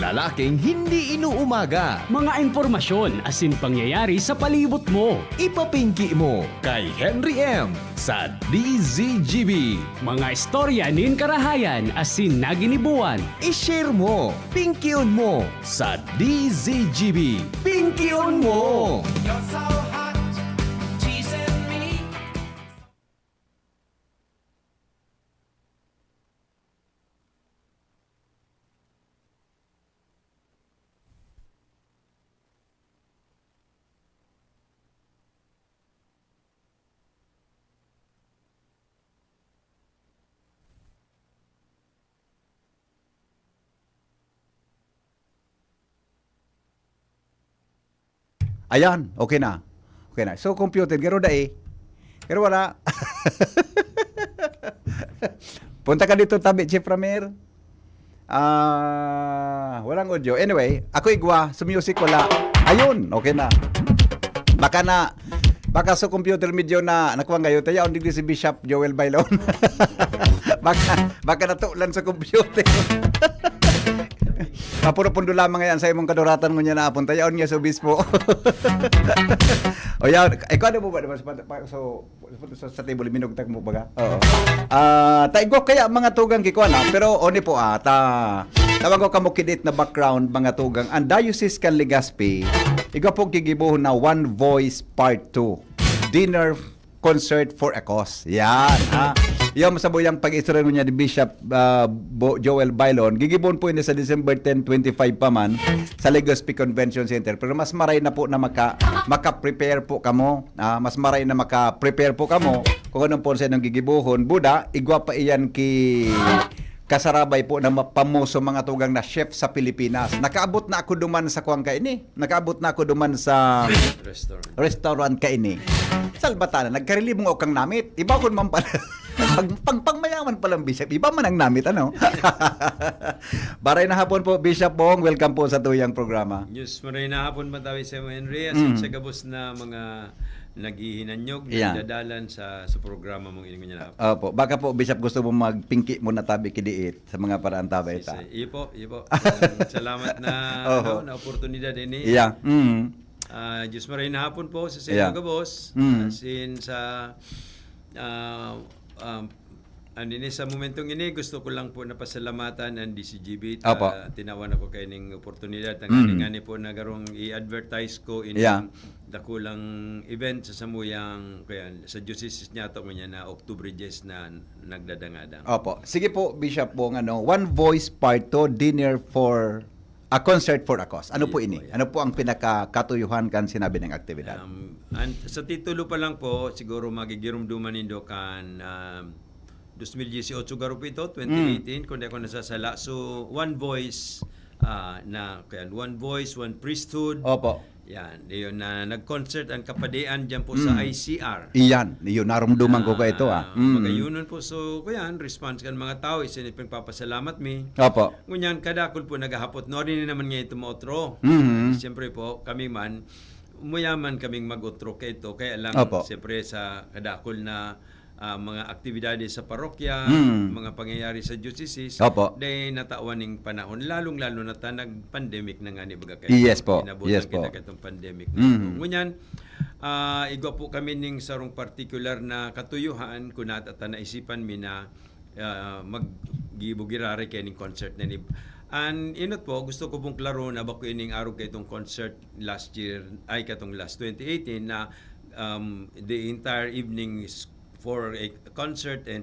lalaking hindi inuumaga. Mga impormasyon asin pangyayari sa palibot mo. Ipapingki mo kay Henry M. sa DZGB. Mga istorya nin karahayan asin naginibuan. I-share mo, pingkion mo sa DZGB. Pingkion mo! You're so hot, teasing me. Ayan, okay na. Okay na. So, computer, garo da eh. Pero wala. Punta ka dito, tabi, Chief Ramir. Walang audio. Anyway, ako igwa, sa music wala. Ayun, okay na. Baka sa computer medyo na nakuha ngayon, tayo ang digdi si Bishop Joel Bailon. baka natulan sa computer. Puro-pundo lamang yan sa imong kaduratan mo niya na apon. Tayaon nga sa obispo. O yan, ikaw ano mo ba? So, sa table, minugtag mo baga? Oo. Taigwa kaya mga tugang kikuan na. Pero oni po tawag ko kamukidit na background mga tugang. Ang Diocese kan Legazpi, igwa po gigibuhon na One Voice Part 2. Dinner Concert for a Cause. Yan, ha? Yung masabuyang pag-istorya niya ni Bishop Joel Bailon, gigibon po ini sa December 10, 25 pa man sa Legazpi Convention Center. Pero mas maray na po na maka-prepare po kamo. Mas maray na maka-prepare po kamo kung anong po sa inyong gigibuhon. Buda, igwa pa iyan kasarabay po na mapamuso mga tugang na chef sa Pilipinas. Nakaabot na ako duman sa kuwang kaini. Nakaabot na ako duman sa restaurant kaini. Salbatana, nagkarilibong o kang namit. Iba ko man pala. Pangmayaman palang Bishop. Iba man ang namit, ano? Baray na hapon po, Bishop Bong. Welcome po sa tuyang programa. Yes, maray na hapon matawi sa Henry. Asin sa gabos na mga naghihinanyog, nagdadalan sa programa mong ining niya na. Opo. Baka po, Bishop, gusto mo magpingki mo na tabi kidiit sa mga paraan tabay ita. Ipo. Salamat na na oportunidad ini. Yeah. Diyos maray na hapon po sa Seno Gabos. Asin sa andini sa momentong ini, gusto ko lang po napasalamatan ang DCGB. Tinawan ako kayo ng oportunidad. Ang ngani po nagarong i-advertise ko in dakulang event sa samuyang kaya sa diocese niya to niya na October 10 na nagdadangadang. Opo. Sige po, Bishop Bong, One Voice Part 2, Dinner for a Concert for a Cause. Ano po ini? Ano po ang pinakakatuyuhan kan sinabi ng aktibidad? Sa titulo pa lang po, siguro magigirumduman nindo kan 2018 garo po ito, 2018, kung di ako nasasala. So, One Voice, One Voice, One Priesthood. Opo. Yan, yun na nag-concert ang kapadian dyan po sa ICR. Iyan, yun, narumduman ko ka ito. Magayunon po, so kuyan, response kan mga tao, isinipin papasalamat mi. Opo. Ngunyan, kadakol po naghahapot, no rin naman nga ito mautro. Siyempre po, kami man, umuyaman kaming mag-utro kay ito, kaya lang, siyempre sa kadakol na mga aktibidades sa parokya, mga pangyayari sa diocese, dahil natawan ng panahon, lalong-lalo na nag-pandemic na nga ni baga kayo. Yes po. Yes po. Itong pandemic na ito. Ngunyan, igwa po kami ng sarong particular na katuyuhan kung naisipan mi na mag-gibugirari kayo ng concert na ni. And inot po, gusto ko pong klaro na bako ining araw kayo itong concert last 2018 na the entire evening is for a concert and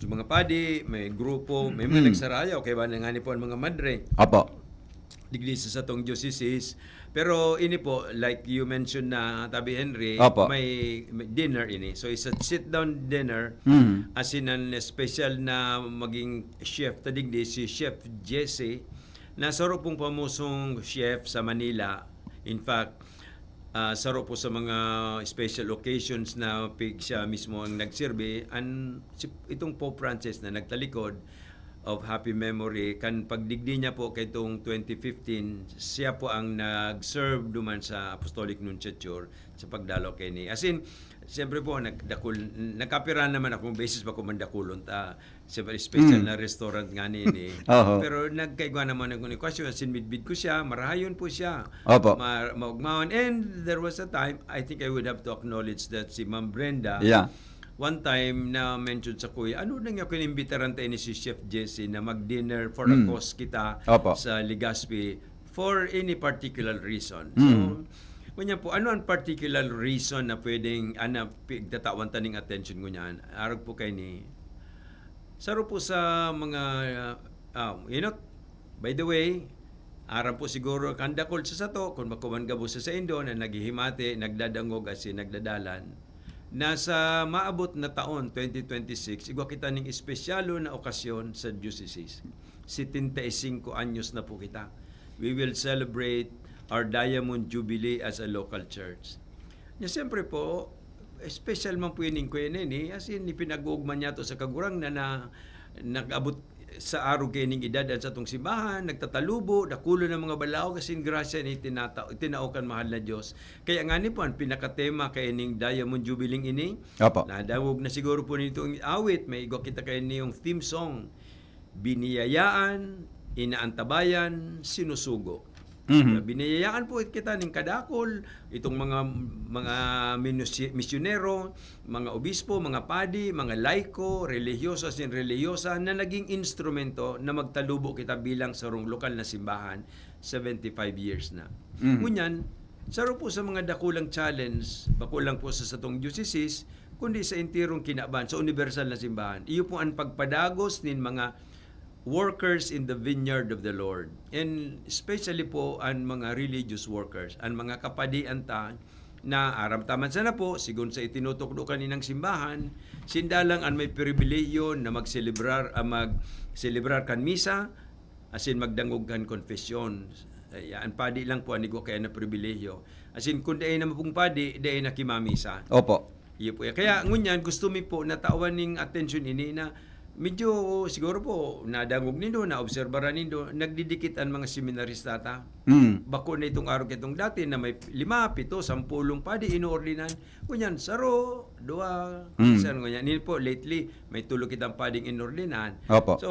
mga padi, may grupo, may mga nagsarayaw, kaya ba nangani po ang mga madre. Opo. Digli sa atong dioceses. Pero ini po, like you mentioned na Tabi Henry, may dinner ini. So it's a sit-down dinner as in an special na maging chef. Tadigdi si Chef Jesse na saro pong pamusong chef sa Manila. In fact, saro po sa mga special occasions na siya mismo ang nagsirbe. Itong Pope Francis na nagtalikod of happy memory, kan pagdigdi niya po kay itong 2015, siya po ang nag-serve duman sa Apostolic Nunciature sa pagdalo kay ni. As in, Siyempre po, nakapira naman akong basis ba kumandakulon ta. Siyempre, special na restaurant nga ni. Oho. Pero nagkaigwa naman ng question. Sinbidbid ko siya, marahayon po siya. Opo. Maugmaon. And there was a time, I think I would have to acknowledge that si Ma'am Brenda, Yeah. one time na mention sa kuya, ano nang ako inimbitaran tayo ni si Chef Jesse na mag-dinner for a cause kita Opo. sa Legazpi for any particular reason. So, kunya po, ano ang particular reason na pwedeng pigtatawan taning attention ko niyan? Arag po kay ni saro po sa mga by the way, aram po siguro kandakol sa sato kung makuman gabo sa Indo na naghihimate, nagdadangog as nagdadalan. Nasa maabot na taon 2026, igwa kita ning espesyalo na okasyon sa diocese. 75 anyos na po kita. We will celebrate our Diamond Jubilee as a local church. Siyempre po, special man po yun ko yun as in, ipinag-ugman niya to sa kagurang na nag-abot sa araw kayo ning edad sa itong simbahan, nagtatalubo, nakulo ng mga balaw, kasi grasya ni tinaukan mahal na Diyos. Kaya nga ni po, ang pinakatema kayo ning Diamond Jubilee ini, Opo. nadawog na siguro po nito ang awit, may igwa kita kayo niyong theme song, biniyayaan, inaantabayan, sinusugo. Biniyayaan po kita ng kadakol, itong mga misyonero, mga obispo, mga padi, mga laiko, religyoso as in religyosa na naging instrumento na magtalubo kita bilang sarong lokal na simbahan 75 years na. Ngunyan, saro po sa mga dakulang challenge, bakulang po sa satong diocese, kundi sa intirong kinaban, sa universal na simbahan. Iyo po ang pagpadagos nin mga workers in the vineyard of the Lord. And especially po ang mga religious workers, ang mga kapadian ta na aramtaman sana po, sigun sa itinutukdo kaninang simbahan, sindalang ang may pribilehiyo na magselebrar kan misa, asin magdangog kan konfesyon. Ang padi lang po anigo kaya na pribilehiyo. Asin kung daay na mapong padi, daay na kimamisa. Opo. Iyo po. Kaya ngunyan gusto mi po natawan ning attention ini na medyo siguro po nadangog nindo, na obserbaran nindo, nagdidikit ang mga seminarista ta. Bako na itong araw kitong dati na may 5, 7, 10 padi inuordinan. Kunyan, saro, 2, saan kunyan. Nil po, lately, may tulo kitang pading inordinan. Opo. So,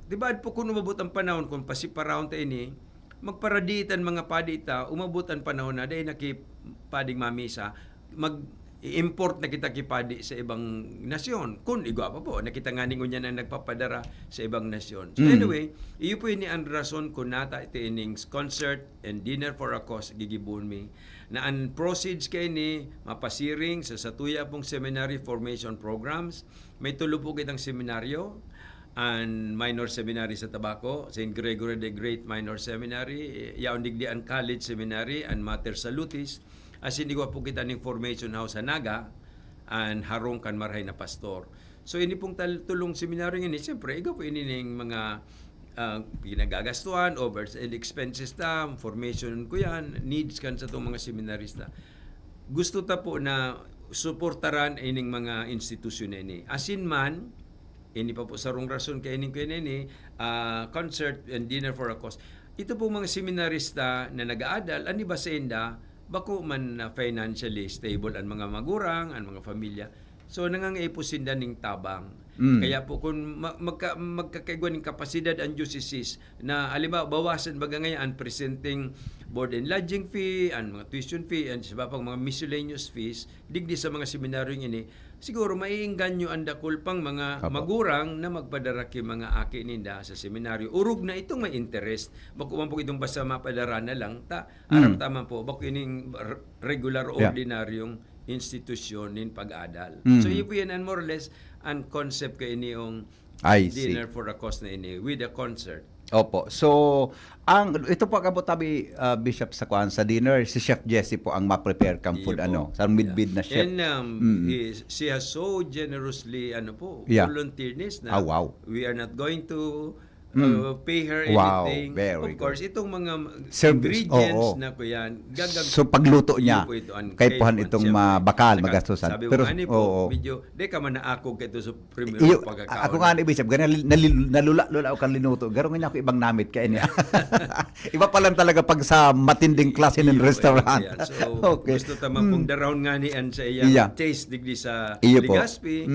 di ba po kung umabot ang panahon, kung pasiparound tayo ini, magparaditan mga padi ita, umabot ang panahon na dahil nakipading mamisa, i-import na kita kipadi sa ibang nasyon. Kung igwa pa po, nakita nga ningon niya na nagpapadara sa ibang nasyon. So anyway, iyo po yun ni ang rason kung nata ito innings concert and dinner for a cause gigibun mi. Na ang proceeds kay ni mapasiring sa Satuya pong seminary formation programs. May tulo po kitang seminaryo, and minor seminary sa Tabaco, St. Gregory the Great Minor Seminary, Yaon Digdian College Seminary, and Mater Salutis. As hindi ko po kita ng formation house sa Naga and harong kan marhay na pastor. So ini pong tulong seminaryo ini, siyempre, ikaw po ini ng mga ginagagastuhan, overhead expenses ta, formation ko yan, needs kan sa itong mga seminarista. Gusto ta po na suportaran ining mga institusyon ini. Asin man, ini pa po sarong rason kay ining concert and dinner for a cause. Ito po mga seminarista na nag-aadal, ani ba sa inda, bako man financially stable ang mga magurang, ang mga pamilya. So nangangaipusin ning tabang. Kaya po kung magkakaigwa ng kapasidad ang diocese na halimbawa bawasan baga ngayon ang presenting board and lodging fee, ang mga tuition fee, and sa pang mga miscellaneous fees, digdi sa mga seminaryo ini, siguro maiingganyo ang dakol pang mga magurang na magpadara ki mga aki ninda sa seminaryo. Urog na itong may interest. Bako man po itong basta mapadara na lang, aram tama po, bako ining regular ordinaryong institusyon nin pag-adal. So yun po yan, and more or less, ang concept ko ini yung dinner for a cause na ini with a concert. Opo. So, ito po kabot tabi Bishop sa kuan sa dinner, si Chef Jesse po ang ma-prepare kang food sa midbid na chef. And she has so generously volunteerness na wow. we are not going to pay her Wow, anything. very Of course, itong mga Service, ingredients oo. na kuyan, So pagluto niya, iyo po ito, kay puhan itong bakal, Saka, magastusan. Sabi Pero, ko, ani po, oo. medyo, di ka man naakog kito sa premier Iyo, pagkakaon. ako nga ni Bishop, nalula ako kan linuto. Garo nga ako ibang namit kay niya. Iba pa lang talaga pag sa matinding klase ng Iyo po, restaurant. yan. So, Okay. gusto tamang pong daround nga ni an sa iyang Iya. taste digdi sa Iyo po. Legazpi.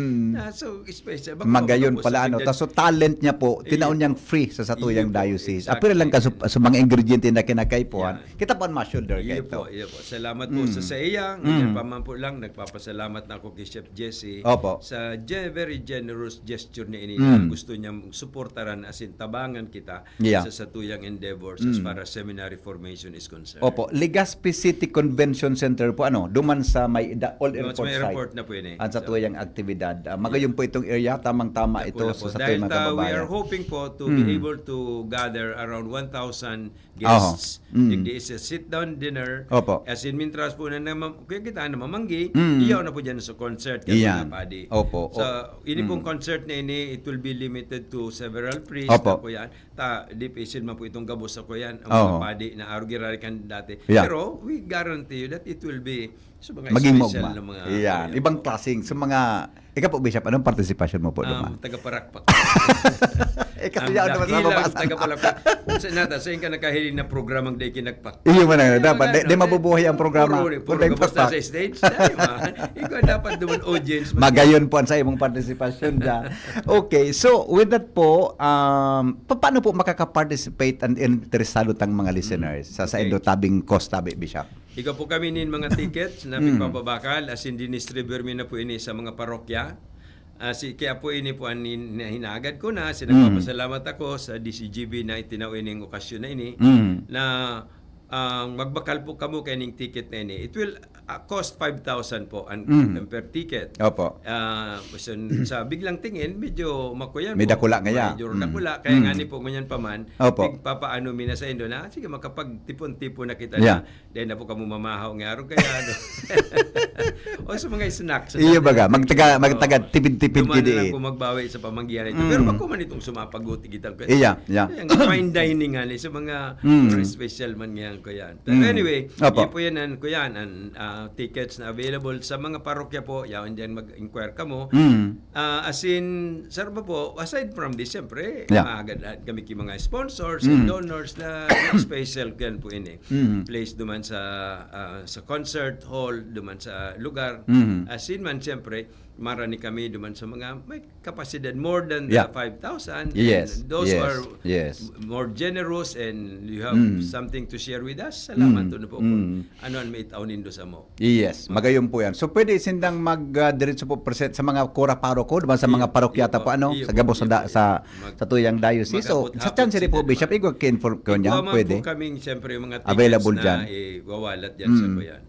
So, special. Baka Magayon mapapos pala sa ano. tingnan. Tapos so talent niya po, tinaon Iyo. niyang free sa satuyang Iyo po, diocese. exactly. Apira lang ka sa mga ingrediente na kinakaipuan. Yeah. Kita pa ma-shoulder ka Iyo ito. po, iyo po. Salamat po sa iyang. Yan pa man po lang, nagpapasalamat na ako kay Chef Jesse Opo. sa very generous gesture niya ini na gusto niyang suportaran as in tabangan kita Yeah. sa satuyang endeavors as far as seminary formation is concerned. Opo, Legazpi City Convention Center po ano, duman sa may Old Yung Airport may site. airport na po yun eh. Ang sa tuyang aktibidad. Magayon po itong area, tamang-tama ito Wala po. sa Dahil tuyang mga we kababayan. are hoping po to be able to gather around 1,000 guests. Digdi is a sit-down dinner. Opo. As in, mintras po na kaya kita na mamanggi, iyaw na po dyan sa concert. Iyan. Mga padi. Opo. So, ini pong concert na ini, it will be limited to several priests. Opo. Na po yan. Di pisil man po itong gabos sa ko yan. Ang Oo. mga padi na arugirari kan dati. Yeah. Pero, we guarantee you that it will be sa mga Maging special mogma. na mga... Iyan. Ibang klaseng. Sa mga... Ikaw po, Bishop, anong participation mo po naman? Taga-parakpak. Kasi yan naman sa mabasa. Taga-parakpak. Sa nata, sa ka nakahiling na programang day kinagpak. Iyo man na. Dapat, di mabubuhay ang programa. Puro Kung basta pakpak. sa stage. Dahil ikaw dapat duman audience. Magayon po ang sa imong participation dyan. Okay, so with that po, paano po makaka-participate and interesado tang mga listeners sa Okay. Indo-Tabing Coast Tabi, Bishop? Ikaw po kami nin mga tickets na pipapabakal as in dinistribute mi na po ini sa mga parokya. Kaya po ini po hinagad ko na. Sinagpapasalamat ako sa DCGB na itinaw ining okasyon na ini na magbakal po kamo kaning ticket na ini. It will cost 5,000 po per ticket. Opo. Sa biglang tingin, medyo makuyan May dakula ngaya. Medyo dakula. Kaya nga ni po ngunyan pa man, Opo. papaano mi na sa Indo na, sige makapagtipon-tipon na kita Yeah. na. Dahil na po kamo mamahaw nga araw kaya ano. O sa mga snacks. Iyo baga, magtaga tipid-tipid Duman na gidi. lang po magbawi sa pamanggihan ito. Pero bako man itong sumapaguti kitang ko. Iya, iya. Yung fine dining nga ni sa mga special man nga ko yan. Pero anyway, Opo. yun po yan ang tickets na available sa mga parokya po. Yan dyan mag-inquire ka mo. As in, sir ba po, aside from this, siyempre, Yeah. maagad kami ki mga sponsors and donors na special kan po ini. Place duman sa concert hall, duman sa lugar. As in man, siyempre, marani kami duman sa mga may kapasidad more than the Yeah. 5,000. Yes, And those yes, are yes. more generous and you have something to share with us. Salamat doon po. Ano ang may taunin do sa mo. Yes, magayon po yan. So pwede sindang mag-diretso po present sa mga kura paroko, diba, sa mga parokyata po ano, Iyo sa po, gabos iyo po, sa tuyang diocese. So Mag-abot-abot sa chance rin po, sila, Bishop, igwag ka-inform ko niya, Iguaman pwede. po kaming siyempre mga tickets Available na dyan. wawalat yan sa kuyan.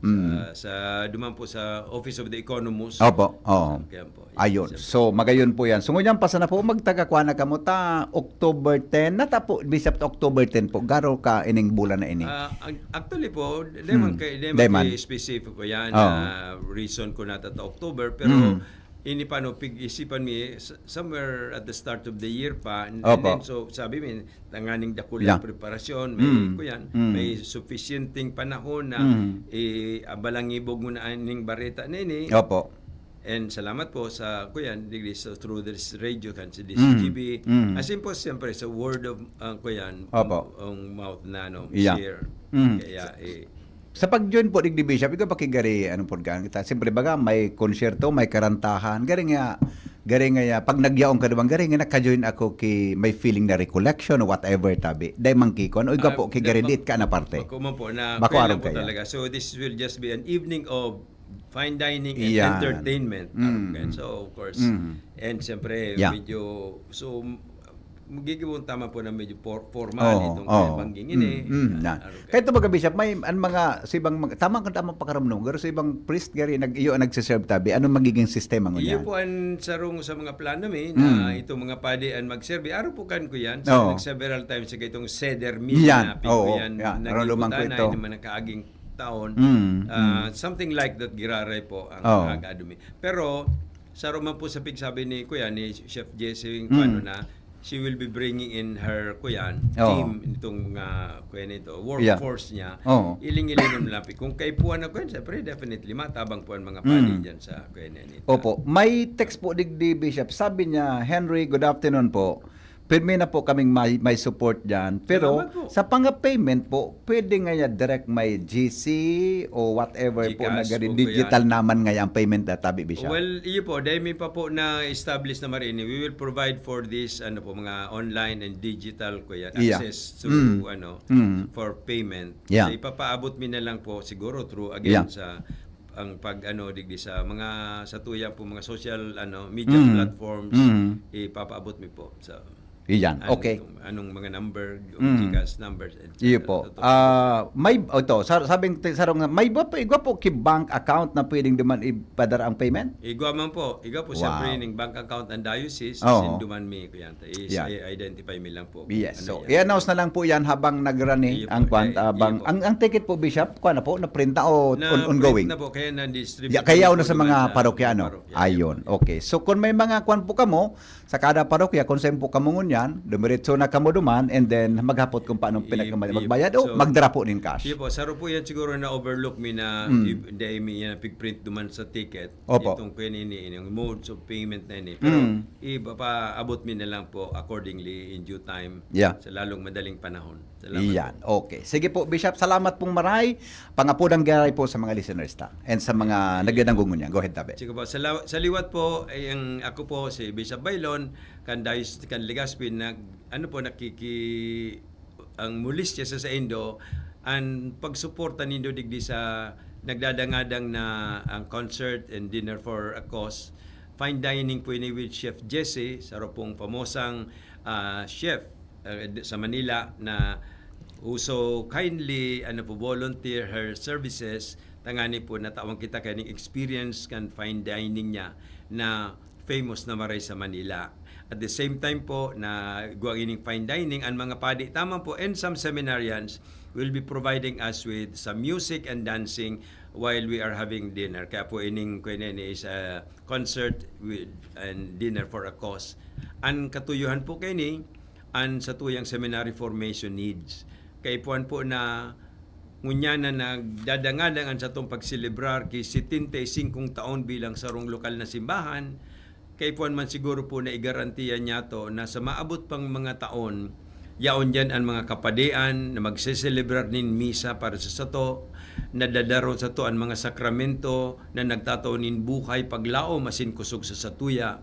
Sa duman po sa Office of the Economist. Opo, oo. Kaya po. Ayun. So, magayon po yan. So, ngunyan pa sana po, magtagakwa na kamo ta October 10. Nata po, Bishop, October 10 po. Garo ka ining bulan na ini. Actually po, di man Dayman. kay specific ko yan Oo. na reason ko na ta October, pero ini pa no pig-isipan mi somewhere at the start of the year pa and Opo. then so sabi mi tanganing Yeah. dakulang preparasyon may kuyan may sufficienting panahon na balangibog mo na aning bareta na ini. Opo. And salamat po sa kuyan digdi so through this radio kan sa DCGB. As in po siyempre sa word of kuyan Opo. ang mouth na no Yeah. share. Kaya Sa pag-join po, Digdi Bishop, ikaw pakigari, anong po kita? Siyempre baga, may konsyerto, may karantahan. Gari nga, pag nagyaong ka naman, gari nga naka-join ako may feeling na recollection or whatever tabi. Dahil mangkikon, o ikaw po, kigari dit ka na parte. Bako man po na Bako kailan araw po kaya. talaga. So this will just be an evening of fine dining and Yan. entertainment. So of course, and siyempre Yeah. medyo so magiging tama po na medyo formal itong bangging ini. Kahit ito mga Bishop, may mga sa ibang tamang pakaramno, garo sa ibang priest gari nagsiserve tabi. Anong magiging sistema ngo Iyo niya? po ang sarong sa mga plano mi na itong mga padi ang magserve. Araw po kan ko yan. So several times sa itong seder meal Yan. na pingo Oo. yan. Yan. Araw lumang ko ito. Hindi man nakaaging taon. Something like that giraray po ang agado mi. Pero sa Roman po sa pigsabi ni Kuya ni Chef Jesse paano na she will be bringing in her Oo. team itong mga workforce niya. Oo. Iling-iling lang. Kung kay puan na kuyan, siyempre definitely matabang puan mga pali dyan sa kuyan nito. Opo, may text po digdi Bishop. Sabi niya, Henry, good afternoon po. Pirmi na po kaming may support dyan. Pero Salamat po. sa pang-payment po, pwede nga ya direct may GC o whatever po na GCash po digital naman nga ang payment na tabi Bishop. Well, iyo po, dahil may pa po na establish na marini, we will provide for this mga online and digital Yeah. access to for payment. Yeah. So, ipapaabot mi na lang po siguro through Yeah. again sa ang digdi sa mga sa tuyang po mga social media platforms, ipapaabot mi po sa Iyan, okay. anong mga number, GCash numbers. Iyo po. May sabing sarong may ba po igwa po ki bank account na pwedeng duman ipadara ang payment? Igwa man po. Igwa po Wow. siyempre ng bank account ng diocese. Oo. Sinduman mi ko yan. Yeah. I-identify mi lang po. Yes. So, yan. i-announce na lang po 'yan habang nagrani Iyo po, ang iyo po. ang ticket po Bishop, kuha na po na print na o ongoing. Na po, kaya na-distribute. Yeah, kaya po na sa naman mga parokyano. parokya. Ayun. Okay. So kung may mga kwan po kamo sa kada parokya, kung saan po kamo ngunyan, dumiretso na kamo duman and then maghapot kung paano magbayad o So, magdara po nin cash. Iyo po, saro po yan siguro na overlook mi na hindi mi yan pig-print duman sa ticket. Opo. Itong yung modes of payment na ini. Pero ipapaabot mi na lang po accordingly in due time. Yeah. Sa lalong madaling panahon. Salamat Iyan. po. Okay. Sige po, Bishop. Salamat pong maray. Pangapudang garay po sa mga listeners ta. And sa mga nagdananggungon niya. Go ahead, Tabe. Sige po, sa liwat po, ay ako po si Bishop Bailon, kan Legazpi, ang mulis siya sa Indo, ang pagsuporta nindo digdi sa nagdadangadang na ang concert and dinner for a cause. Fine dining po ini with Chef Jesse, sa pong famosang chef sa Manila na uso kindly volunteer her services. Tangani po natawang kita kaning experience kan fine dining niya na famous na maray sa Manila. At the same time po na guwagining fine dining ang mga padi tama po and some seminarians will be providing us with some music and dancing while we are having dinner. Kaya po ining is a concert with and dinner for a cause. Ang katuyuhan po kini an sa tuyang seminary formation needs. Kay puan po na ngunya na nagdadangadangan sa itong pagselebrar kay 75 taon bilang sarong lokal na simbahan, kay puan man siguro po na igarantiya niya to na sa maabot pang mga taon, yaon dyan ang mga kapadian na magseselebrar nin misa para sa sato, nadadaro sa to ang mga sakramento na nagtataonin buhay paglao masin kusog sa satuya.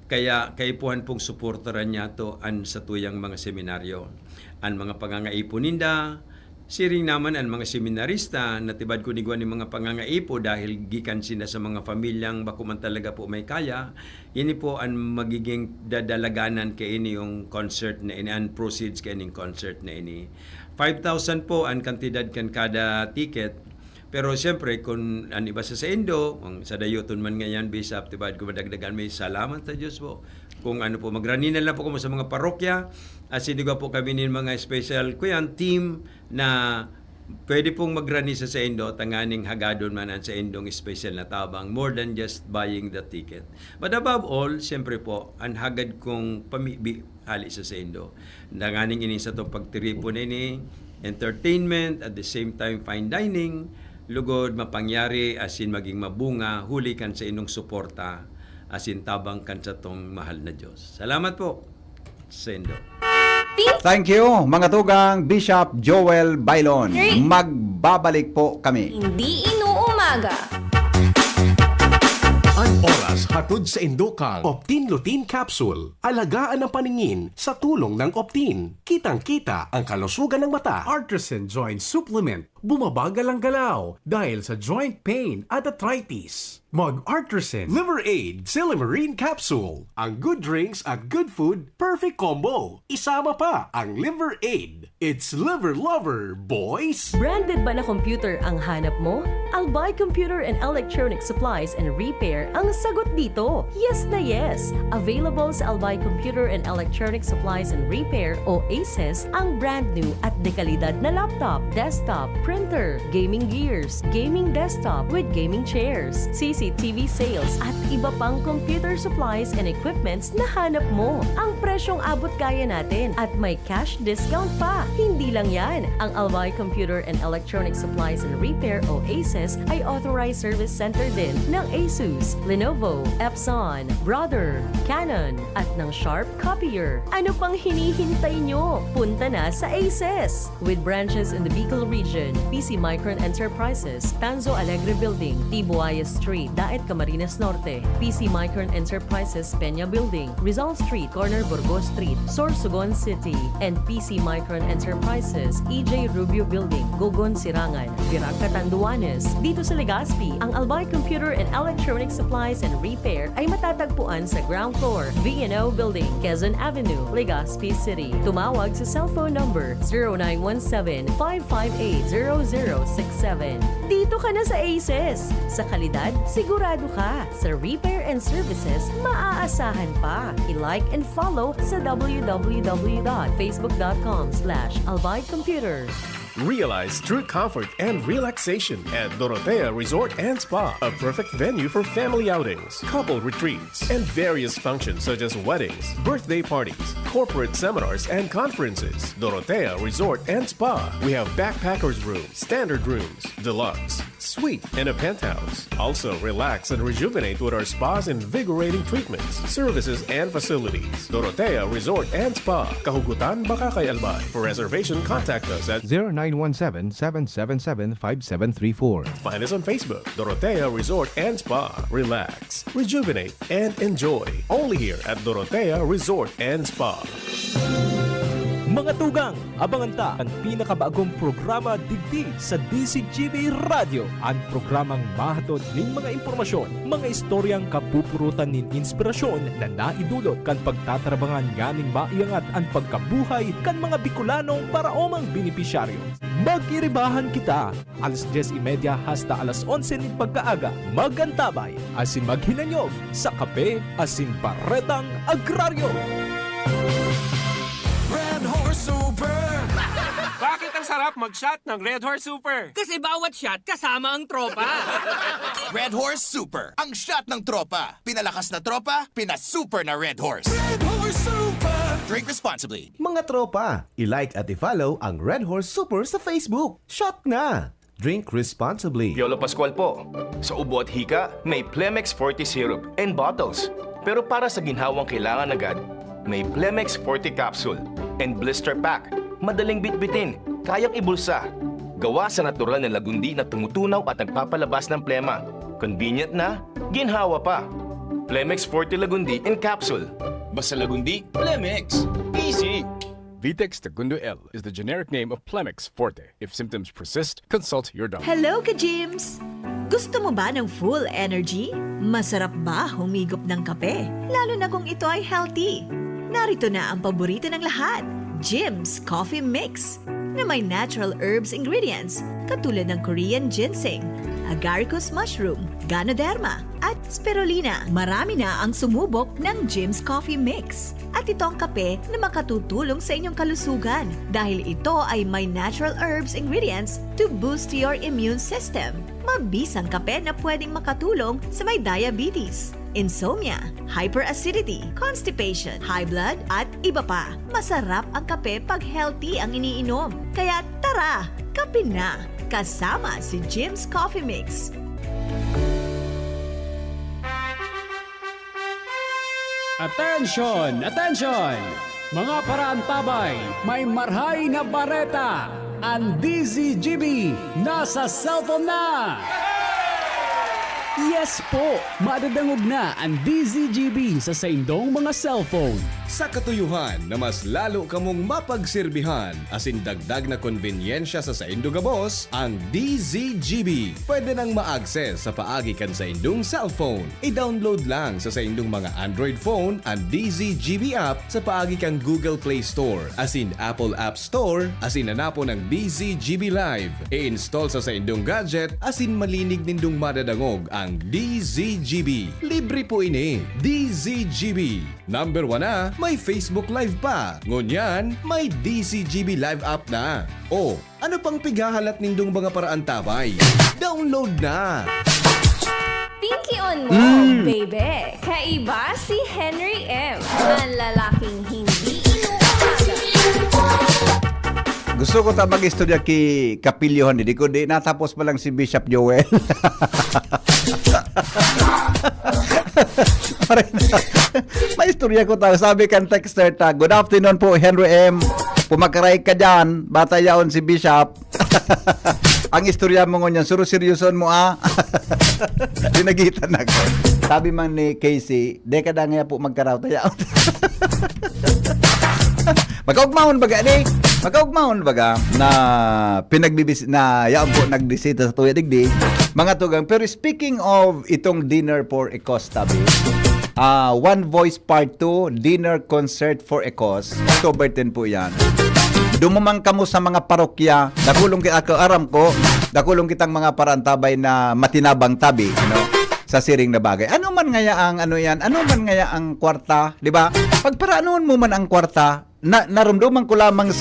Kaya kay puan pong suportaran niya to ang satuyang mga seminaryo. Ang mga pangangaipo ninda, siring naman ang mga seminarista na tibad ko niguan ng mga pangangaipo dahil gikan sila sa mga pamilyang bako man talaga po may kaya. Ini po ang magiging dadalaganan kay ini yung concert na ini, ang proceeds kay ining concert na ini. 5,000 po ang kantidad kan kada ticket. Pero siyempre, kung ang iba sa Indo, ang sa dayoton man ngayon, Bishop, tibad ko madagdagan, may salamat sa Diyos po. Kung magraninan lang po kamo sa mga parokya, at sinigaw po kami ng mga special team na pwede pong magrani sa Indo, tanganing hagadon man ang sa Indong special na tabang, more than just buying the ticket. But above all, siyempre po, ang hagad kong hali sa Indo. Tanganing ini sa itong pagtiripon ini, entertainment, at the same time fine dining, lugod mapangyari asin maging mabunga huli kan sa inong suporta asin tabang kan sa tong mahal na Diyos. Salamat po. Sendo. Thank you, mga tugang Bishop Joel Bailon. Magbabalik po kami. Hindi inuumaga. Ang oras hatod sa Indokang Optin Lutein Capsule. Alagaan ang paningin sa tulong ng Optin. Kitang-kita ang kalusugan ng mata. Artisan Joint Supplement. Bumabagal ang galaw dahil sa joint pain at arthritis. Mag-Artisan Liver Aid Silimarine Capsule. Ang good drinks at good food, perfect combo. Isama pa ang Liver Aid. It's liver lover, boys! Branded ba na computer ang hanap mo? Albay Computer and Electronic Supplies and Repair ang ang sagot dito. Yes na yes! Available sa Albay Computer and Electronic Supplies and Repair o ACES ang brand new at dekalidad na laptop, desktop, printer, gaming gears, gaming desktop with gaming chairs, CCTV sales at iba pang computer supplies and equipments na hanap mo. Ang presyong abot kaya natin at may cash discount pa. Hindi lang yan, ang Albay Computer and Electronic Supplies and Repair o ACES ay authorized service center din ng ASUS, Lenovo, Epson, Brother, Canon at ng Sharp Copier. Ano pang hinihintay nyo? Punta na sa ACES! With branches in the Bicol region, PC Micron Enterprises, Tanzo Alegre Building, Tibuaya Street, Daet Camarines Norte, PC Micron Enterprises, Peña Building, Rizal Street, Corner Burgos Street, Sorsogon City, and PC Micron Enterprises, EJ Rubio Building, Gogon Sirangan, Virac Catanduanes. Dito sa Legazpi, ang Albay Computer and Electronic Supplies and Repair ay matatagpuan sa ground floor, V&O Building, Quezon Avenue, Legazpi City. Tumawag sa cellphone number 0917-558-0067. Dito ka na sa ACES. Sa kalidad, sigurado ka. Sa repair and services, maaasahan pa. I-like and follow sa www.facebook.com/albaycomputer. Realize true comfort and relaxation at Dorotea Resort and Spa, a perfect venue for family outings, couple retreats, and various functions such as weddings, birthday parties, corporate seminars, and conferences. Dorotea Resort and Spa. We have backpackers rooms, standard rooms, deluxe, suite, and a penthouse. Also, relax and rejuvenate with our spa's invigorating treatments, services, and facilities. Dorotea Resort and Spa, Kahugutan, Bakakay, Albay. For reservation, contact us at 0917-777-5734. Find us on Facebook, Dorotea Resort and Spa. Relax, rejuvenate, and enjoy. Only here at Dorotea Resort and Spa. Mga tugang, abangan ta ang pinakabagong programa digdi sa DCGB Radio. Ang programang mahatod ning mga impormasyon, mga istoryang kapupurutan nin inspirasyon na naidulot kan pagtatrabangan ganing maiangat ang pagkabuhay kan mga Bicolanong paraomang benepisyaryo. Magiribahan kita, alas 10:30 hasta alas 11 ning pagkaaga. Magantabay, asin maghinanyog sa kape, asin paretang agraryo. Red Horse Super! Bakit ang sarap mag-shot ng Red Horse Super? Kasi bawat shot kasama ang tropa. Red Horse Super, ang shot ng tropa. Pinalakas na tropa, pinasuper na Red Horse. Red Horse Super! Drink responsibly. Mga tropa, i-like at i-follow ang Red Horse Super sa Facebook. Shot na! Drink responsibly. Piolo Pascual po. Sa ubo at hika, may Plemex Forte Syrup and bottles. Pero para sa ginhawang kailangan agad, may Plemex Forte Capsule and Blister Pack. Madaling bitbitin, kayang ibulsa. Gawa sa natural na lagundi na tumutunaw at nagpapalabas ng plema. Convenient na, ginhawa pa. Plemex Forte Lagundi in Capsule. Basta lagundi, Plemex. Easy! Vitex Segundo L is the generic name of Plemex Forte. If symptoms persist, consult your doctor. Hello, ka-gyms! Gusto mo ba ng full energy? Masarap ba humigop ng kape? Lalo na kung ito ay healthy. Narito na ang paborito ng lahat, Jim's Coffee Mix, na may natural herbs ingredients katulad ng Korean ginseng, agaricus mushroom, ganoderma, at spirulina. Marami na ang sumubok ng Jim's Coffee Mix. At ito ang kape na makatutulong sa inyong kalusugan dahil ito ay may natural herbs ingredients to boost your immune system. Mabisang kape na pwedeng makatulong sa may diabetes, insomnia, hyperacidity, constipation, high blood, at iba pa. Masarap ang kape pag healthy ang iniinom. Kaya tara, kape na! Kasama si Jim's Coffee Mix. Attention! Attention! Mga paraantabay, may marhay na bareta! Ang DZGB nasa cellphone na! Yes po! Madadangog na ang DZGB sa saindong mga cellphone. Sa katuyuhan na mas lalo kamong mapagsilbihan, asin dagdag na konbinyensya sa Saindo Gabos, ang DZGB. Pwede nang ma-access sa paagi kan sa indong cellphone. I-download lang sa indong mga Android phone ang DZGB app sa paagi kang Google Play Store, asin Apple App Store, asin hanapo ng DZGB Live. I-install sa indong gadget, asin malinig nindong madadangog ang DZGB. Libre po ini. DZGB. Number 1 na, may Facebook Live pa. Ngunyan, may DZGB Live app na. O, ano pang pigahalat nindong mga paraan tabay? Download na! Pinky on mo, baby. Kaiba si Henry M. Ang lalaking hindi inuumaga. Gusto ko ta mag-istorya ki Kapilyohan, di ko di natapos pa lang si Bishop Joel. May istorya ko ta, sabi kan texter ta, good afternoon po Henry M. Pumakaray ka dyan, bata yaon si Bishop. Ang istorya mo ngunyan, suro seryoson mo Dinagitan ako. Sabi man ni Casey, dekada nga po magkaraw tayo. Magkaugmahon baga ni. Magkaugmahon baga na yaon po nagdisita sa Tuya Digdig. Mga tugang. Pero speaking of itong dinner for a cause, tabi. One Voice Part 2, dinner concert for a cause. October 10 po yan. Dumumang kamo sa mga parokya, dakulong aram ko, dakulong kitang mga parantabay na matinabang tabi, sa siring na bagay. Ano man ngaya ang ano man ngaya ang kwarta, di ba? Pagparaanon mo man ang kwarta, naramdaman ko lamang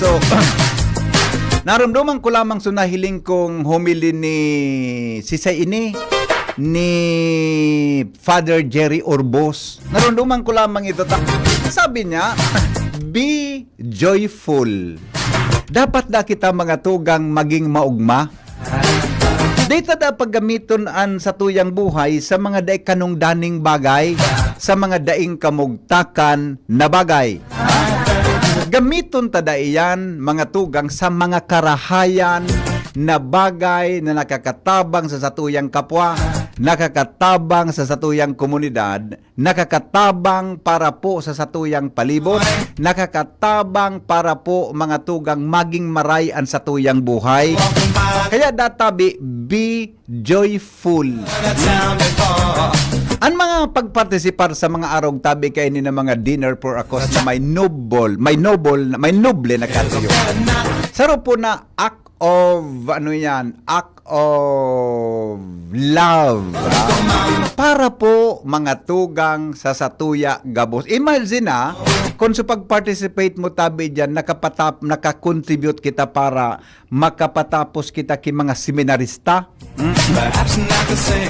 so nahiling kong humili ni Sisay ini ni Father Jerry Orbos. Naramdaman ko lamang ito. Sabi niya, be joyful. Dapat da kita mga tugang maging maugma. Data da paggamiton an sa tuyang buhay sa mga daig kanong daning bagay, sa mga daing kamugtakan na bagay. Gamiton tada iyan mga tugang sa mga karahayan na bagay na nakakatabang sa satuyang kapwa, nakakatabang sa satuyang komunidad, nakakatabang para po sa satuyang palibot, nakakatabang para po mga tugang maging maray ang satuyang buhay. Kaya databi, be joyful. Ang mga pagpartisipar sa mga arog tabi kay ni na mga dinner for a cause na may noble na katuyo. Saro po na act of love. Para po mga tugang sa Satuya Gabos. Imagine kung sa pag-participate mo tabi dyan, nakakontribute kita para makapatapos kita ki mga seminarista.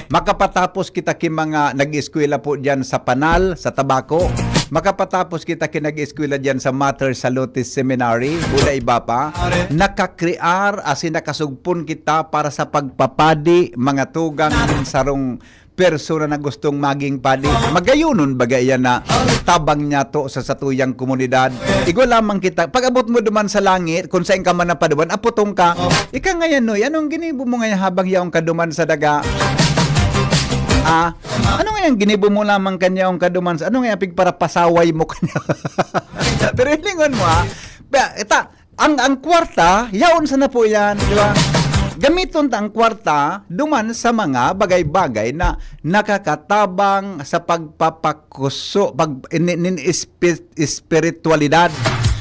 Makapatapos kita ki mga nag-eskwela po dyan sa Panal, sa Tabako. Makapatapos kita ki nag-eskwela dyan sa Mater Salutis Seminary, bula iba pa. Nakakrear asin nakasugpon kita para sa pagpapadi mga tugang sarong persona na gustong maging padi. Magayunon baga yan na tabang niya to sa satuyang komunidad. Igo lamang kita. Pag abot mo duman sa langit, kung saan ka man napaduman, aputong ka. Ika ngayon, noy, anong ginibo mo ngayon habang yaong kaduman sa daga? Ano ngayon ginibo mo lamang kanya yung kaduman sa... Ano ngayon pig para pasaway mo kanya? Pero hilingon mo ang kwarta, yaon sa na po yan, di ba? Gamiton ang kwarta duman sa mga bagay-bagay na nakakatabang sa pagpapakuso, espiritualidad,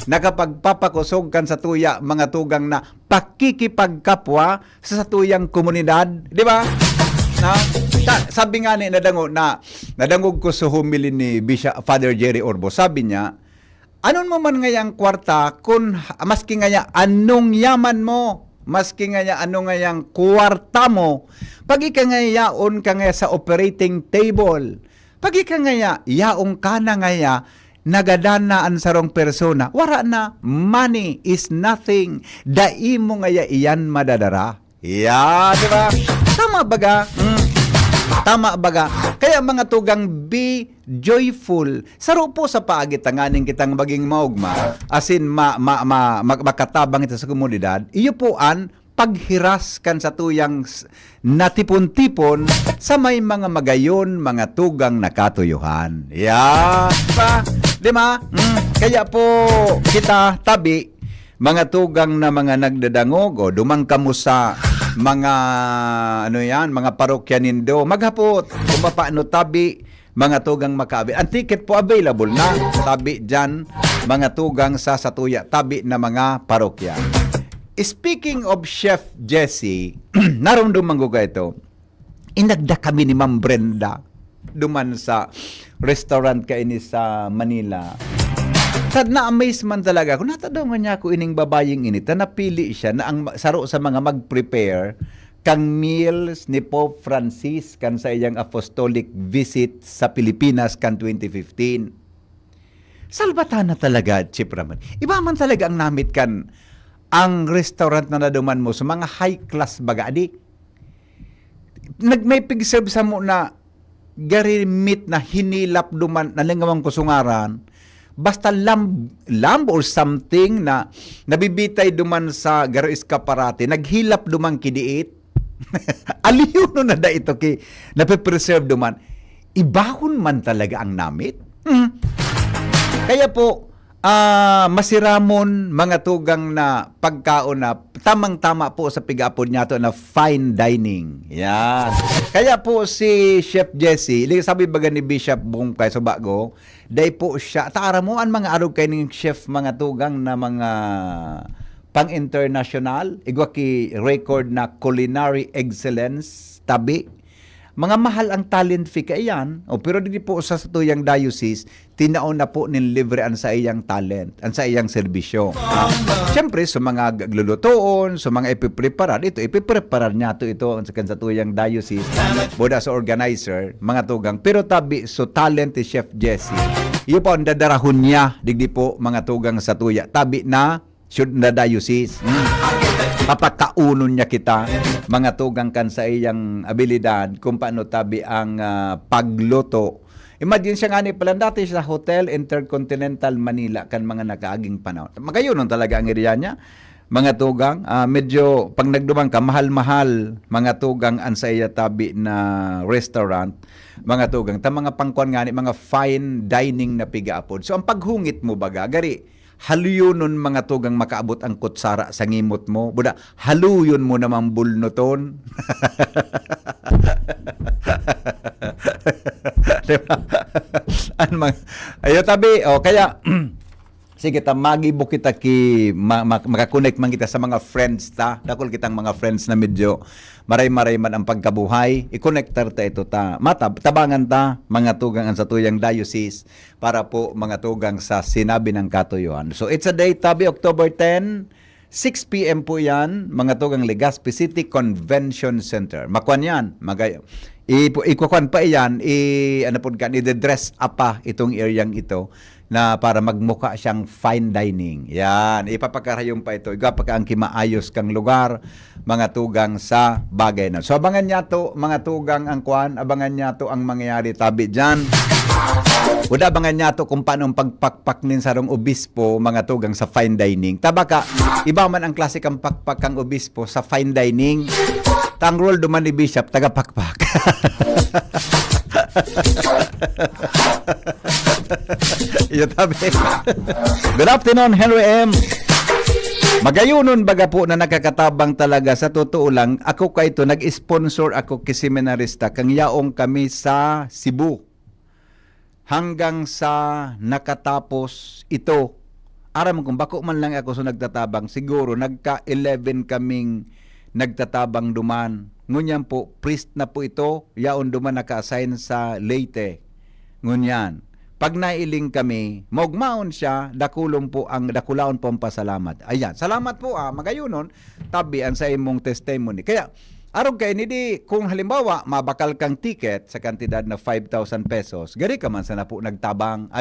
nakapagpapakusog kan sa tuya mga tugang na pakikipagkapwa sa tuyang komunidad, di ba? Sabi nga ni nadangog ko sa humili ni Bishop Father Jerry Orbo, sabi niya, anon mo man ngayang kwarta kung maski ngaya anong yaman mo, maski ngaya ano ngayang kwarta mo, pag ikangayaon ka ngaya sa operating table, pag ikangaya yaong ka na ngaya nagadana ang sarong persona, wala na, money is nothing, dai mo ngaya iyan madadara. Di ba? Tama baga? Tama baga? Kaya mga tugang, be joyful. Saro po sa paagitanganin kitang maging maugma, asin makatabang ito sa komunidad, iyo po an paghiras kan sa tuyang natipon-tipon sa may mga magayon, mga tugang nakatuyuhan. Di ba? Kaya po kita tabi mga tugang na mga nagdadangog o dumangkamo sa mga mga parokya nindo, maghapot kung paano tabi mga tugang makabi. Ang ticket po available na tabi dyan mga tugang sa Satuya tabi na mga parokya. Speaking of Chef Jesse, naramdaman ko ito. Inagda kami ni Ma'am Brenda duman sa restaurant kaini sa Manila. Tad na-amaze man talaga ako. Natadaw niya ako ining babaying ini. Napili siya na ang saro sa mga mag-prepare kang meals ni Pope Francis kan sa iyang apostolic visit sa Pilipinas kan 2015. Salbatan na talaga, Chip Raman. Iba man talaga ang namit kan ang restaurant na naduman mo sa mga high-class baga. Adi, may pig-serve sa mo na gari meat na hinilap duman na langamang kusungaran. Basta lamb or something na nabibitay duman sa garo iskaparate, naghilap duman kidiit. Aliw no na da ito ki nape-preserve duman. Ibahon man talaga ang namit. Kaya po masiramon mga tugang na pagkaon na tamang-tama po sa pig-apod niya to na fine dining. Yan. Kaya po si Chef Jesse, sabi baga ni Bishop Bungkay sa bago, day po siya, taara mo ang mga arog kay ng chef mga tugang na mga pang-international, igwa ki record na culinary excellence, tabi. Mga mahal ang talent fee kayan, pero di po sa Satuyang Diocese, tinaon na po nililibre ang sa iyang talent, ang sa iyang serbisyo. Siyempre, sa mga glulutoon, sa mga ipipreparar, ipipreparar niya ito sa Satuyang Diocese, boda sa organizer, mga tugang. Pero tabi, so talent ni Chef Jesse, iyo po ang dadarahon niya, digdi po mga tugang sa Tuya, tabi na, should na diocese. Papakaunon niya kita, mga tugang kan sa iyang abilidad, kung paano tabi ang pagluto. Imagine siya nga ni pala dati sa Hotel Intercontinental Manila kan mga nakaaging panahon. Magayunon talaga ang area niya. Mga tugang, medyo pag nagdumang ka, mahal-mahal mga tugang ang sa iya tabi na restaurant. Mga tugang, ta mga pangkuan nga ni, mga fine dining na pigaapod. So ang paghungit mo baga, gari, haluyonon mga tugang makaabot ang kutsara sa ngimot mo. Buda, haluyon mo naman bulnoton. Diba? Ayo tabi, kaya sige ta magibo kita ki makakonect man kita sa mga friends ta. Dakol kitang mga friends na medyo maray-maray man ang pagkabuhay. I-connectar ta ito ta. Tabangan ta mga tugang ang Satuyang Diocese para po mga tugang sa sinabi ng katuyuan. So it's a day tabi October 10, 6 p.m. po yan, mga tugang Legazpi City Convention Center. Makuan yan, ikukuan pa yan, i-dress up pa itong areang ito na para magmukha siyang fine dining. Yan, ipapakarayong pa ito. Iga pa ang kimaayos kang lugar, mga tugang sa bagay na. So abangan niya to, mga tugang ang kuan, abangan niya to ang mangyayari tabi dyan. Uda abangan niya to kung paano pagpakpak nin sarong obispo, mga tugang sa fine dining. Tabaka, iba man ang klasikang pakpak ang obispo sa fine dining. Tang role duman ni Bishop, taga-pakpak. Good afternoon, Henry M. Magayunon baga po na nakakatabang talaga. Sa totoo lang, ako kaito, nag-sponsor ako kiseminarista. Kang yaong kami sa Cebu. Hanggang sa nakatapos ito. Aram kung bako man lang ako sa nagtatabang. Siguro, nagka-11 kaming nagtatabang duman. Ngunyan po, priest na po ito. Yaon duman naka-assign sa Leyte. Ngunyan. Pag nailing kami, mogmaon siya, dakulaon po ang pasalamat. Ayan, salamat po magayunon, tabian sa imong testimony. Kaya, arog kay nidi, kung halimbawa, mabakal kang ticket sa kantidad na 5,000 pesos, gari ka man sana po nagtabang,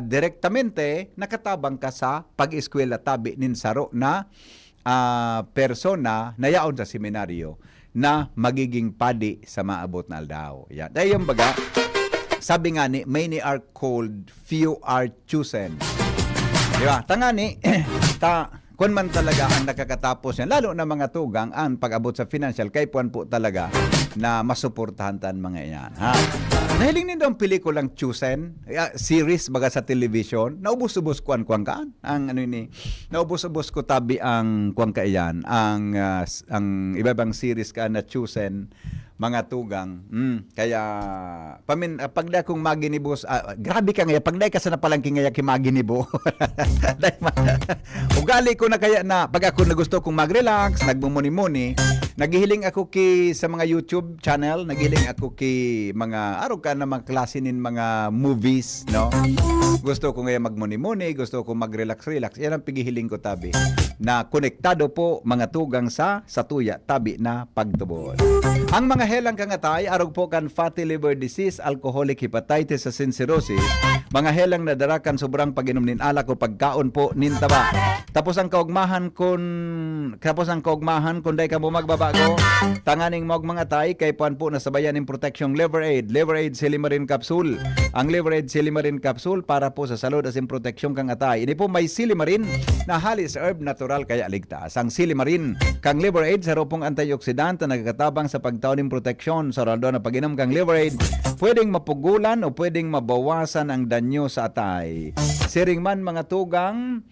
direktamente, nakatabang ka sa pag-eskwela tabi ninsaro na persona na yaon sa seminaryo na magiging padi sa maabot na aldaw. Yan. Dahil yung baga, sabi nga ni, many are called, few are chosen. Diba? Tangani, Kung man talaga ang nakakatapos yan, lalo na mga tugang, ang pag-abot sa financial, kay puan po talaga na masuportahan tan mga yan. Ha? Nahiling nito ang pelikulang Chosen, series baga sa television, naubos-ubos kuan kaan. Ang ano ini, naubos-ubos ko tabi ang kuan kaiyan, ang iba-ibang series ka na Chosen, mga tugang. Kaya pagda kong maginibos, grabe ka nga, pagda ka sa napalangking nga kimaginibo. Ugali ko na kaya na, pag ako na gusto kong mag-relax, nagmumuni-muni, naghihiling ako sa mga YouTube channel, naghihiling ako mga araw ka na mga klase nin mga movies, no? Gusto ko ngayon magmuni-muni, gusto ko mag-relax-relax. Yan ang pigihiling ko tabi. Na konektado po mga tugang sa tuya tabi na pagtubod. Ang mga helang kangatay, arog po kan fatty liver disease, alcoholic hepatitis, sa cirrhosis, mga helang nadarakan sobrang pag-inom nin alak o pagkaon po nin taba. Tapos ang kaugmahan kung day ka mo magbabago, tanganing mo mga tay, kay puan po nasabayan ng protection Liver Aid Silimarin Capsule. Ang Liver Aid Silimarin Capsule para po sa salud as in protection kang atay. Ini po may Silimarin na halis herb natural kaya ligtas. Ang Silimarin kang Liver Aid sa pong antioxidant na nagkatabang sa pagtaon ng proteksyon sa rado na pag-inom kang Liver Aid, pwedeng mapugulan o pwedeng mabawasan ang danyo sa atay. Siring man mga tugang,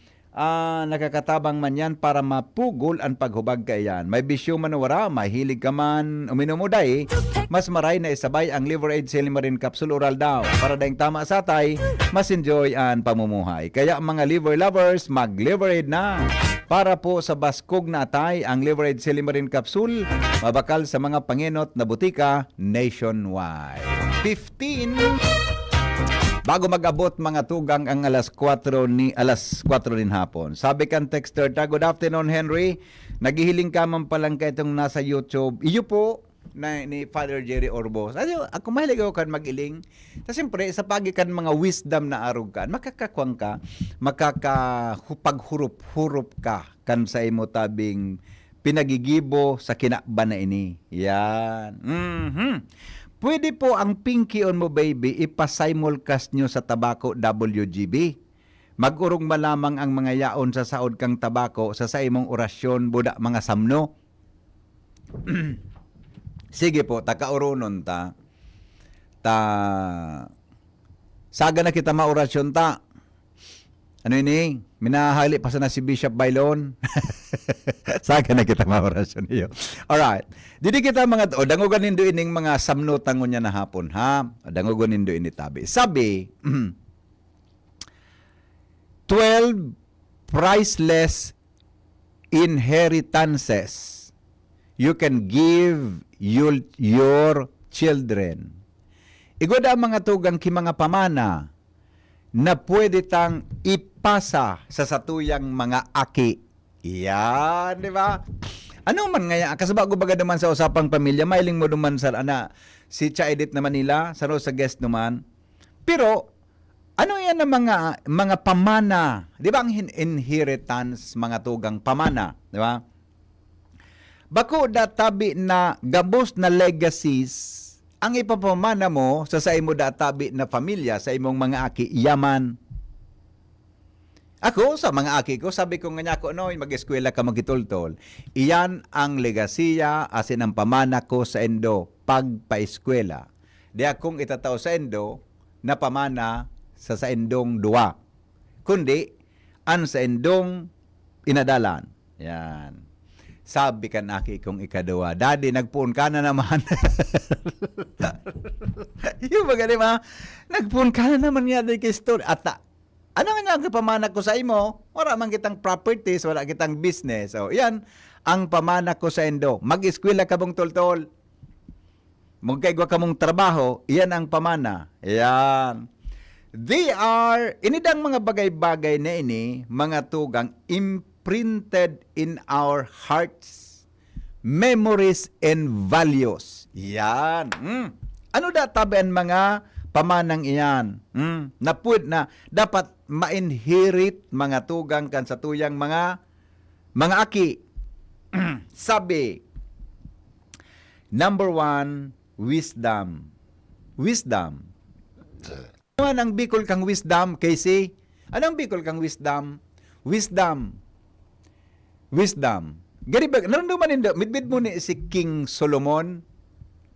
nakakatabang man yan para mapugol ang paghubag kayan. May bisyo man wara, mahilig ka man uminom mo day, mas maray na isabay ang Liver Aid Silimarin Capsule Oral daw para daing tama sa atay, mas enjoy ang pamumuhay. Kaya mga liver lovers, mag-Liver Aid na. Para po sa baskog na atay, ang Liver Aid Silimarin Capsule, mabakal sa mga panginot na butika nationwide. 15 bago mag-abot mga tugang ang alas 4 din hapon. Sabi kan texter, good afternoon Henry. Naghihiling ka man palang ka itong nasa YouTube. Iyo po ni Father Jerry Orbos. Ako mahilig ako kan mag-iling. Kasi siyempre, sa pagi kan mga wisdom na arog kan, makakakwang ka, makakapaghurup-hurup ka kan sa imo tabing pinagigibo sa kinakban na ini. Yan. Pwede po ang Pinky on mo baby ipasimulcast nyo sa Tabako WGB. Mag-urong malamang ang mga yaon sa saod kang tabako sa imong orasyon buda mga samno. Sige po, takaurunon ta. Saga na kita maorasyon ta. Ano ini? Minahali pa sana si Bishop Bailon. Saga na kita maorasyon iyo. Alright. Didi kita mga dangugan nindo ining mga samnutan niya na hapon ha. Dangugan nindo ini tabi. Sabi 12 priceless inheritances you can give your children. Igoda mga tugang ki mga pamana na pwede tang ipasa sa satuyang mga aki. Yan, di ba? Ano man nga, kasabago baga naman sa usapang pamilya, mailing mo naman sa si Cha Edith naman nila, sa guest naman. Pero, ano yan ang mga pamana? Di ba ang inheritance, mga tugang pamana? Di ba? Bako databi na gabos na legacies, ang ipapamana mo sa imo databi na pamilya, sa imong mga aki, yaman. Ako, sa mga aki ko, sabi ko nga ko, mag-eskwela ka magitultol. Iyan ang legasiya, asin ang pamana ko sa endo, pagpa-eskwela. Di akong itataw sa endo, na pamana sa endong duwa. Kundi, an sa endong inadalan. Yan. Sabi kan aki kong ikaduwa, Daddy, nagpuon ka na naman. Yung baga, di ba? Nagpuon ka na naman nga kay story. At ano nga ang pamana ko sa imo? Wala man kitang properties, wala kitang business. So, yan ang pamana ko sa endo. Mag-eskwela ka mong toltol. Magkaigwa ka mong trabaho, yan ang pamana. Yan. They are, inidang mga bagay-bagay na ini, mga tugang, imprinted in our hearts, memories and values. Yan. Ano databen mga pamanang iyan? Na dapat ma-inherit mga tugang kan sa tuyang mga aki. Sabi, number 1, wisdom. Wisdom. Ano ang bikol kang wisdom, Casey? Anong bikol kang wisdom? Wisdom. Wisdom. Gani ba, naramdaman nindo, midbid mo ni si King Solomon.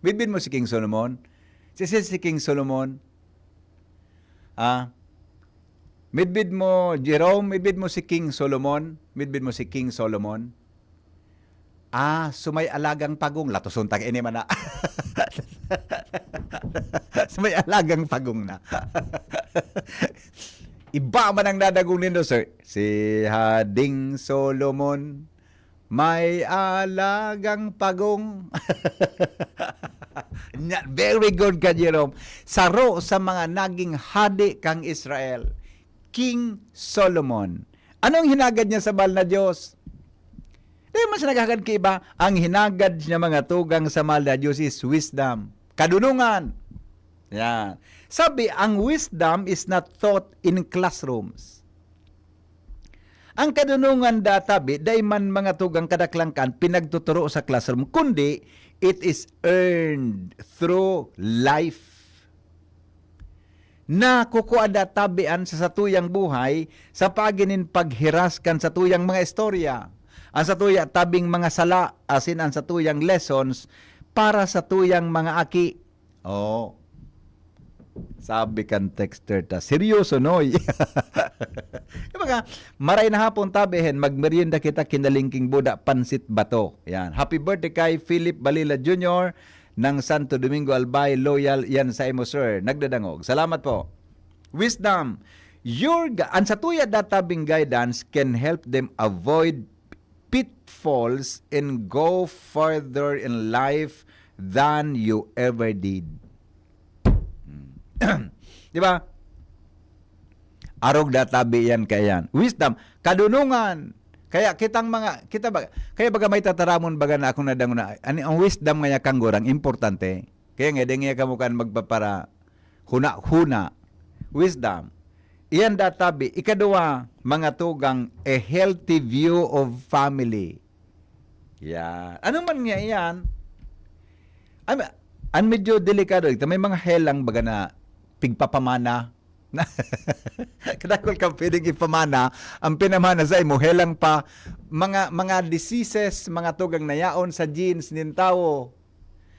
Midbid mo si King Solomon. Si King Solomon. Midbid mo, Jerome, midbid mo si King Solomon. Midbid mo si King Solomon. Sumay alagang pagong. Latosuntag ini man na. Sumay alagang pagong na. Iba man ang dadagong nindo, sir. Si Hading Solomon, may alagang pagong. Very good ka, Jerome. Saro sa mga naging hadi kang Israel. King Solomon. Anong hinagad niya sa mahal na Diyos? Di man siya naghagad kay iba. Ang hinagad niya mga tugang sa mahal na Diyos is wisdom. Kadunungan. Yan. Sabi, ang wisdom is not taught in classrooms. Ang kadunungan databi, day man mga tugang kadaklangkan, pinagtuturo sa classroom, kundi it is earned through life. Na kukuada tabian sa satuyang buhay sa paginin paghiraskan sa tuyang mga istorya. Ang satuya tabing mga sala, asin ang satuyang lessons para sa tuyang mga aki. Sabi kan texter ta, seryoso noy. Mga maray na hapon tabihin, magmerienda kita kinalingking buda pansit bato. Yan. Happy birthday kay Philip Balila Jr. ng Santo Domingo Albay, loyal yan sa imo, sir. Nagdadangog. Salamat po. Wisdom. Ang satuya databing guidance can help them avoid pitfalls and go further in life than you ever did. Di ba? Arog databi yan kayan. Wisdom, kadunungan. Kaya kaya baga may tataramon baga na akong nadangon na ang wisdom nga kang gorang importante. Kaya nga dingi ka mo kan magpapara huna. Wisdom. Iyan databi, ikaduwa, mga tugang, a healthy view of family. Yan. Ano man nga iyan? Ang medyo delikado ito. May mga helang baga na pigpapamana. Kadakol ka pwedeng ipamana. Ang pinamana sa imo, helang pa. Mga diseases, mga tugang nayaon sa genes nin tao.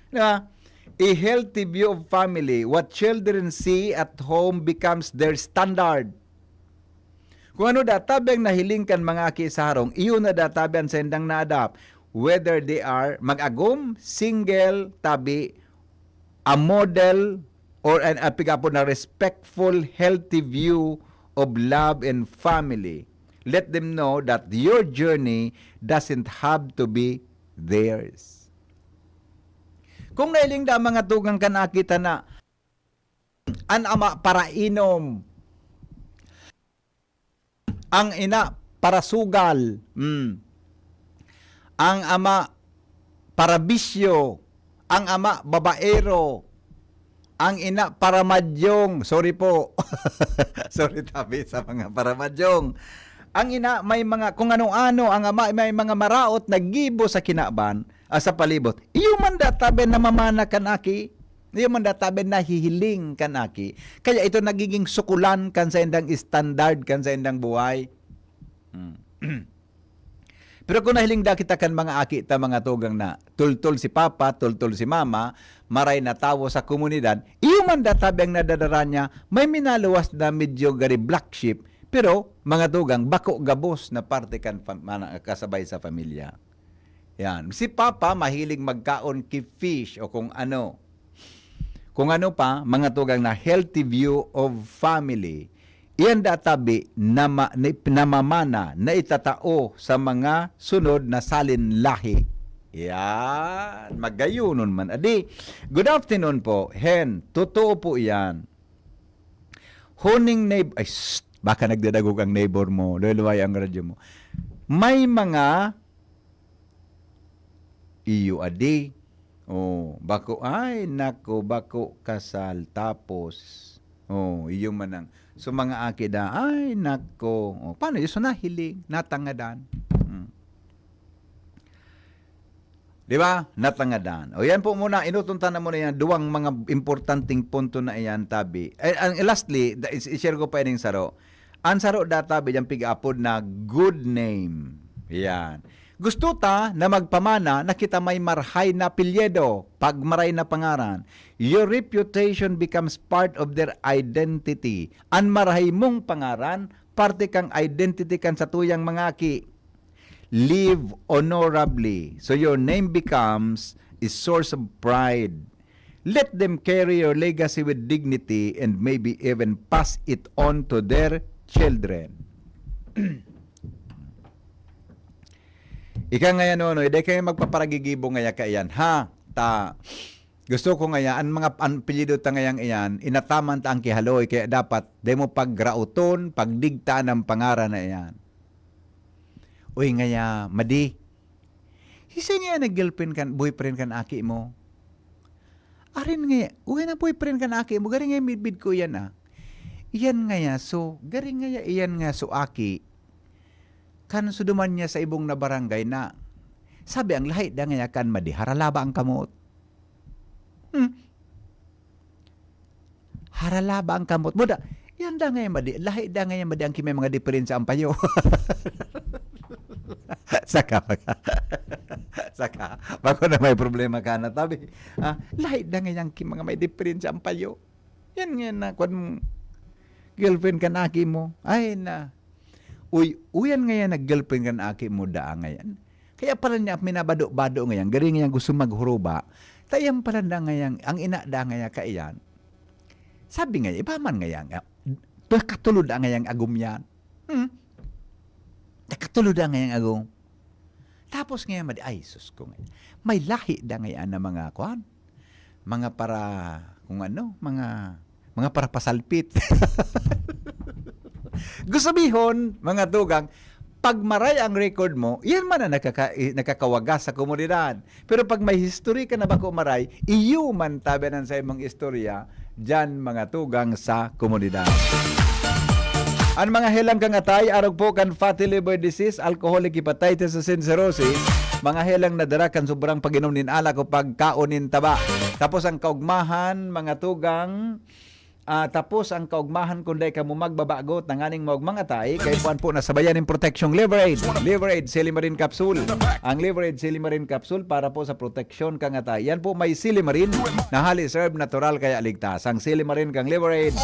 Diba? A healthy view of family. What children see at home becomes their standard. Kung ano databang nahilingkan mga aki sa harong, iyon na databang sa endang na-adapt. Whether they are mag-agom, single, tabi, a model, or an apigapo na respectful, healthy view of love and family. Let them know that your journey doesn't have to be theirs. Kung nailing da mga tugang ka nakita na an ama para inom, ang ina para sugal, ang ama para bisyo, ang ama babaero, ang ina para madyong. Sorry po. Sorry tabi sa mga para madyong. Ang ina may mga kung ano-ano, ang ama may mga maraot na gibo sa kinaban, sa palibot. Iyo man databe na mamana kanaki. Iyo man databe na hihiling kanaki. Kaya ito nagiging sukulan kan sa indang standard kan sa indang buhay. Pero kung nahiling da kita kan mga aki ta mga tugang na tultul si papa, tultul si mama, maray na tawo sa komunidad, iyo man databe ang nadadara niya, may minaluwas na medyo gari black sheep, pero mga tugang bako gabos na parte kan kasabay sa pamilya. Yan. Si Papa mahilig magkaon ki fish o kung ano. Kung ano pa, mga tugang na healthy view of family. Iyan databi na namamana na itatao sa mga sunod na salin lahi. Yan. Magayunon man. Adi, good afternoon po. Hen, totoo po yan. Huning neighbor, baka nagdadagog ang neighbor mo, luway ang radyo mo. May mga iyo adi. Bako kasal tapos iyo manang. So mga akida, nako. Paano yun? So nahiling, natangadan. Di ba? Natangadan. Yan po muna, inutuntan na muna yan, duwang mga importanteng punto na iyan, tabi. Lastly, i-share ko pa yung saro. Ang saro databi, yung pig-upod na good name. Yan. Gusto ta na magpamana na kita may marhay na apelyido, pagmaray na pangaran. Your reputation becomes part of their identity. An marhay mong pangaran, parte kang identity kan sa tuyang mangaki. Live honorably. So your name becomes a source of pride. Let them carry your legacy with dignity and maybe even pass it on to their children. Ika ngayon, no, hindi kayo magpaparagigibo ngaya kayan, ha? Gusto ko ngaya, ang mga apelyido ta ngayang iyan, inataman ta ang kihaloy, kaya dapat, di mo paggrauton, pagdigta ng pangaran na iyan. Uy, ngaya, madi, isa nga nag-girlfriend kan, boyfriend kan aki mo. Arin ngaya, uy na boyfriend kan aki mo, garing ngaya midbid ko yan, ah. Iyan ngaya, so, garing ngaya, iyan nga, so aki, kan suduman niya sa ibong na barangay na sabi ang lahit da nga kan madi haralaba ang kamot. Haralaba ang kamot. Muda, yan da nga madi, lahit da nga madi ang kimay mga diferensya ang payo. Saka. Bako na may problema ka na tabi. Lahit da nga yung mga may diferensya ang payo. Yan nga na kung girlfriend ka na aki mo. Ay na. Uyan ngayon nag-girlfriend kan aki mo da ngayon. Kaya pala niya minabado-bado ngayon. Garing ngayon gusto maghuruba. Tayang pala da ngayon, ang ina da ngayon kaiyan. Sabi ngayon, iba man ngayon, nakatulod da ngayon agum yan. Nakatulod da ngayon agum. Tapos ngayon, ay sus ko ngayon. May lahi da ngayon na mga kuhan. Mga para, kung ano, mga para pasalpit. Gusto sabihin, mga tugang, pag maray ang record mo, yan man na nakakawagas sa komunidad. Pero pag may history ka na ba kumaray, iyo man tabanan sa imong istorya, dyan mga tugang sa komunidad. Ang mga helang kang atay, arog po kan fatty liver disease, alcoholic hepatitis and cirrhosis, mga helang nadara kan sobrang pag-inom nin alak o pagkaonin taba. Tapos ang kaugmahan, mga tugang, tapos ang kaugmahan kundi ka mo magbabagot ng aning mga tay kay puan po nasabayan ng protection Liver Aid Silimarin Capsule. Ang Liver Aid Silimarin Capsule para po sa proteksyon kang atay. Yan po may Silimarin na hali serve natural kaya ligtas. Ang Silimarin kang Liver Aid,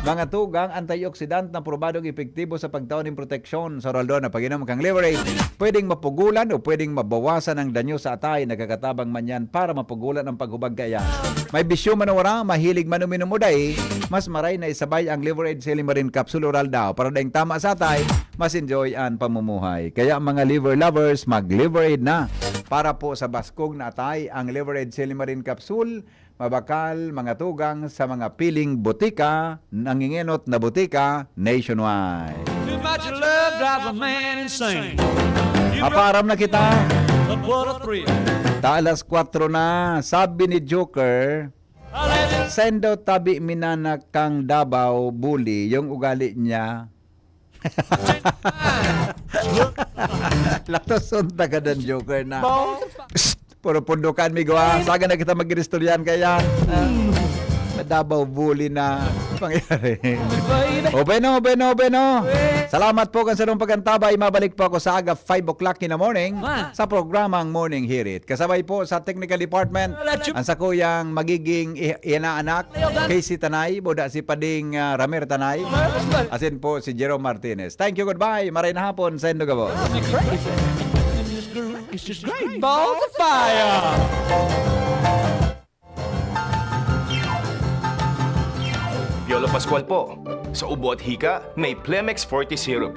mga tugang antioxidant na probadong epektibo sa pagtaon ng proteksyon sa roldo na pag-inom kang Liver Aid. Pwedeng mapugulan o pwedeng mabawasan ang danyo sa atay. Nagkakatabang man yan para mapugulan ang paghubag kaya. May bisyo manawara, mahilig manuminom mo day, mas maray na isabay ang Liver Aid Silimarin Capsule Oral daw para daing tama sa atay, mas enjoy ang pamumuhay. Kaya mga liver lovers, mag-Liver Aid na. Para po sa baskog na atay, ang Liver Aid Silimarin Capsule, mabakal mga tugang sa mga piling butika, nangingenot na butika nationwide. Too much love drives a man insane. Aparam na kita. But what a thrill. Alas 4 na, sabi ni Joker, sendo tabi minana kang Davao bully, yung ugali niya. Latoson taga dan Joker na. Puro pundukan mi gawa. Saga na kita mag-istoryan kaya. Davao bully na pangyari. Obeno. Salamat po kan sa nung pagkantabay. Mabalik po ako sa aga 5 o'clock in the morning sa programang Morning Hirit. Kasabay po sa Technical Department ang sa kuyang magiging inaanak Casey Tanay, boda si Pading Ramer Tanay, asin po si Jerome Martinez. Thank you, goodbye. Maray na hapon sa Indogabo. It's just great balls of fire. Piolo Pascual po. Sa ubo at hika, may Plemex Forte Syrup.